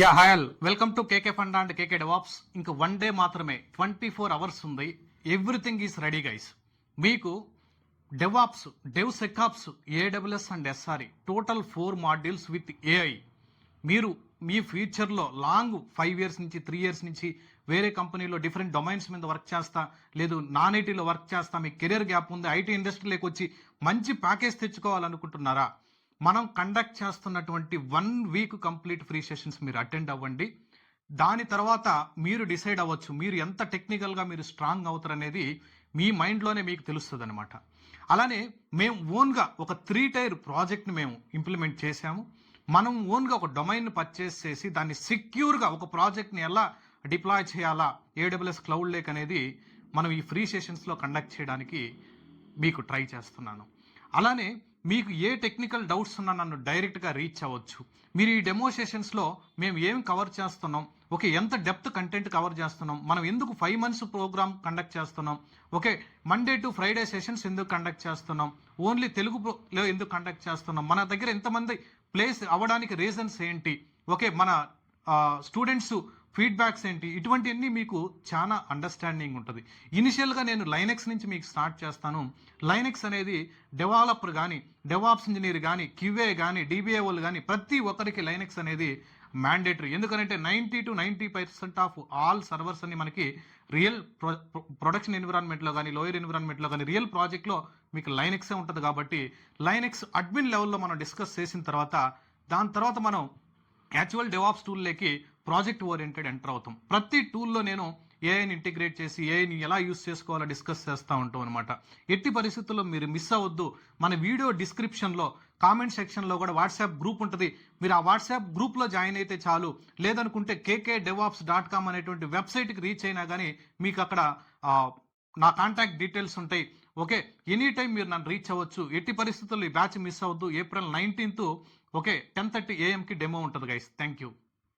Yeah hi all welcome to KK Funda and KK DevOps. ఇంక 1 day మాత్రమే, 24 hours ఉంది. Everything is ready guys. మీకు DevOps, DevSecOps, AWS and SRE total 4 modules with AI. మీరు మీ ఫ్యూచర్లో long 5 years నుంచి 3 years నుంచి వేరే కంపెనీలో డిఫరెంట్ డొమైన్స్ మీద వర్క్ చేస్తా, లేదు నాన్ ఐటీలో వర్క్ చేస్తా, మీకు కెరియర్ గ్యాప్ ఉంది, ఐటీ ఇండస్ట్రీలోకి వచ్చి మంచి ప్యాకేజ్ తెచ్చుకోవాలనుకుంటున్నారా? మనం కండక్ట్ చేస్తున్నటువంటి 1 వీక్ కంప్లీట్ ఫ్రీ సెషన్స్ మీరు అటెండ్ అవ్వండి. దాని తర్వాత మీరు డిసైడ్ అవ్వచ్చు మీరు ఎంత టెక్నికల్గా మీరు స్ట్రాంగ్ అవుతారనేది మీ మైండ్లోనే మీకు తెలుస్తుంది అనమాట. అలానే మేము ఓన్గా ఒక 3 టైర్ ప్రాజెక్ట్ని మేము ఇంప్లిమెంట్ చేశాము. మనం ఓన్గా ఒక డొమైన్ పర్చేస్ చేసి దాన్ని సెక్యూర్గా ఒక ప్రాజెక్ట్ని ఎలా డిప్లాయ్ చేయాలా ఏడబ్ల్యూఎస్ క్లౌడ్ లేక్ అనేది మనం ఈ ఫ్రీ సెషన్స్లో కండక్ట్ చేయడానికి మీకు ట్రై చేస్తున్నాను. అలానే మీకు ఏ టెక్నికల్ డౌట్స్ ఉన్నా నన్ను డైరెక్ట్గా రీచ్ అవ్వచ్చు. మీరు ఈ డెమో సెషన్స్లో మేము ఏం కవర్ చేస్తున్నాం, ఓకే ఎంత డెప్త్ కంటెంట్ కవర్ చేస్తున్నాం, మనం ఎందుకు 5 మంత్స్ ప్రోగ్రామ్ కండక్ట్ చేస్తున్నాం, okay Monday to Friday sessions ఎందుకు కండక్ట్ చేస్తున్నాం, ఓన్లీ తెలుగులో ఎందుకు కండక్ట్ చేస్తున్నాం, మన దగ్గర ఎంతమంది ప్లేస్ అవ్వడానికి రీజన్స్ ఏంటి, ఓకే మన స్టూడెంట్స్ ఫీడ్బ్యాక్స్ ఏంటి, ఇటువంటివన్నీ మీకు చాలా అండర్స్టాండింగ్ ఉంటుంది. ఇనిషియల్గా నేను లైనెక్స్ నుంచి మీకు స్టార్ట్ చేస్తాను. లైనెక్స్ అనేది డెవలపర్ కానీ, డెవాప్స్ ఇంజనీర్ కానీ, క్యూఏ కానీ, డిబిఏ వాళ్ళు కానీ ప్రతి ఒక్కరికి లైనెక్స్ అనేది మ్యాండేటరీ. ఎందుకంటే 90 to 90% ఆఫ్ ఆల్ సర్వర్స్ అన్ని మనకి రియల్ ప్రొడక్షన్ ఎన్విరాన్మెంట్లో కానీ, లోయర్ ఎన్విరాన్మెంట్లో కానీ, రియల్ ప్రాజెక్ట్లో మీకు లైనెక్సే ఉంటుంది. కాబట్టి లైనెక్స్ అడ్మిన్ లెవెల్లో మనం డిస్కస్ చేసిన తర్వాత దాని తర్వాత మనం యాక్చువల్ డెవాప్స్ టూల్లోకి ప్రాజెక్ట్ ఓరియంటెడ్ ఎంటర్ అవుతాం. ప్రతి టూల్లో నేను ఏఐని ఇంటిగ్రేట్ చేసి ఏఐని ఎలా యూస్ చేసుకోవాలో డిస్కస్ చేస్తూ ఉంటాం అనమాట. ఎట్టి పరిస్థితుల్లో మీరు మిస్ అవ్వద్దు. మన వీడియో డిస్క్రిప్షన్లో కామెంట్ సెక్షన్లో కూడా వాట్సాప్ గ్రూప్ ఉంటుంది. మీరు ఆ వాట్సాప్ గ్రూప్లో జాయిన్ అయితే చాలు. లేదనుకుంటే KKDevOps.com అనేటువంటి వెబ్సైట్కి రీచ్ అయినా కానీ మీకు అక్కడ నా కాంటాక్ట్ డీటెయిల్స్ ఉంటాయి. ఓకే ఎనీ టైం మీరు నన్ను రీచ్ అవ్వచ్చు. ఎట్టి పరిస్థితుల్లో ఈ బ్యాచ్ మిస్ అవ్వద్దు. April 19th okay 10:30 AM demo ఉంటుంది గైస్. Thank you.